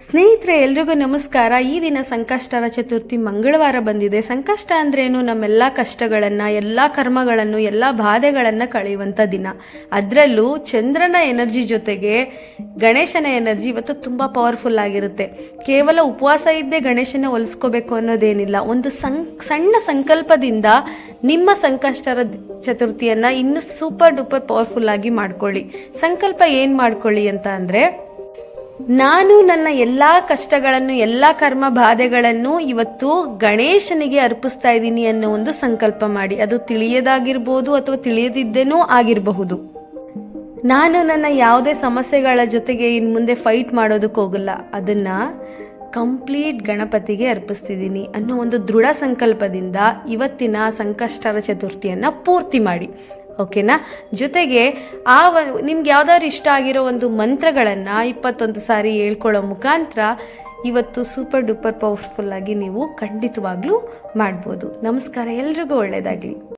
ಸ್ನೇಹಿತರೆ, ಎಲ್ರಿಗೂ ನಮಸ್ಕಾರ. ಈ ದಿನ ಸಂಕಷ್ಟರ ಚತುರ್ಥಿ ಮಂಗಳವಾರ ಬಂದಿದೆ. ಸಂಕಷ್ಟ ಅಂದ್ರೇನು? ನಮ್ಮೆಲ್ಲ ಕಷ್ಟಗಳನ್ನು, ಎಲ್ಲ ಕರ್ಮಗಳನ್ನು, ಎಲ್ಲ ಬಾಧೆಗಳನ್ನು ಕಳೆಯುವಂಥ ದಿನ. ಅದರಲ್ಲೂ ಚಂದ್ರನ ಎನರ್ಜಿ ಜೊತೆಗೆ ಗಣೇಶನ ಎನರ್ಜಿ ಇವತ್ತು ತುಂಬ ಪವರ್ಫುಲ್ ಆಗಿರುತ್ತೆ. ಕೇವಲ ಉಪವಾಸ ಇದ್ದೇ ಗಣೇಶನ ಒಲಿಸ್ಕೋಬೇಕು ಅನ್ನೋದೇನಿಲ್ಲ. ಒಂದು ಸಣ್ಣ ಸಂಕಲ್ಪದಿಂದ ನಿಮ್ಮ ಸಂಕಷ್ಟರ ಚತುರ್ಥಿಯನ್ನು ಇನ್ನೂ ಸೂಪರ್ ಡೂಪರ್ ಪವರ್ಫುಲ್ ಆಗಿ ಮಾಡ್ಕೊಳ್ಳಿ. ಸಂಕಲ್ಪ ಏನು ಮಾಡ್ಕೊಳ್ಳಿ ಅಂತ ಅಂದರೆ, ನಾನು ನನ್ನ ಎಲ್ಲ ಕಷ್ಟಗಳನ್ನು, ಎಲ್ಲ ಕರ್ಮ ಬಾಧೆಗಳನ್ನು ಇವತ್ತು ಗಣೇಶನಿಗೆ ಅರ್ಪಿಸ್ತಾ ಇದ್ದೀನಿ ಅನ್ನೋ ಒಂದು ಸಂಕಲ್ಪ ಮಾಡಿ. ಅದು ತಿಳಿಯದಾಗಿರ್ಬೋದು ಅಥವಾ ತಿಳಿಯದಿದ್ದೇನೂ ಆಗಿರಬಹುದು. ನಾನು ನನ್ನ ಯಾವುದೇ ಸಮಸ್ಯೆಗಳ ಜೊತೆಗೆ ಇನ್ನು ಮುಂದೆ ಫೈಟ್ ಮಾಡೋದಕ್ಕೆ ಹೋಗಲ್ಲ, ಅದನ್ನ ಕಂಪ್ಲೀಟ್ ಗಣಪತಿಗೆ ಅರ್ಪಿಸ್ತಿದ್ದೀನಿ ಅನ್ನೋ ಒಂದು ದೃಢ ಸಂಕಲ್ಪದಿಂದ ಇವತ್ತಿನ ಸಂಕಷ್ಟರ ಚತುರ್ಥಿಯನ್ನು ಪೂರ್ತಿ ಮಾಡಿ. ಓಕೆನಾ? ಜೊತೆಗೆ ನಿಮ್ಗೆ ಯಾವ್ದಾದ್ರು ಇಷ್ಟ ಆಗಿರೋ ಒಂದು ಮಂತ್ರಗಳನ್ನು 21 ಸಾರಿ ಹೇಳ್ಕೊಳ್ಳೋ ಮುಖಾಂತರ ಇವತ್ತು ಸೂಪರ್ ಡೂಪರ್ ಪವರ್ಫುಲ್ ಆಗಿ ನೀವು ಖಂಡಿತವಾಗ್ಲೂ ಮಾಡ್ಬೋದು. ನಮಸ್ಕಾರ, ಎಲ್ರಿಗೂ ಒಳ್ಳೆಯದಾಗಲಿ.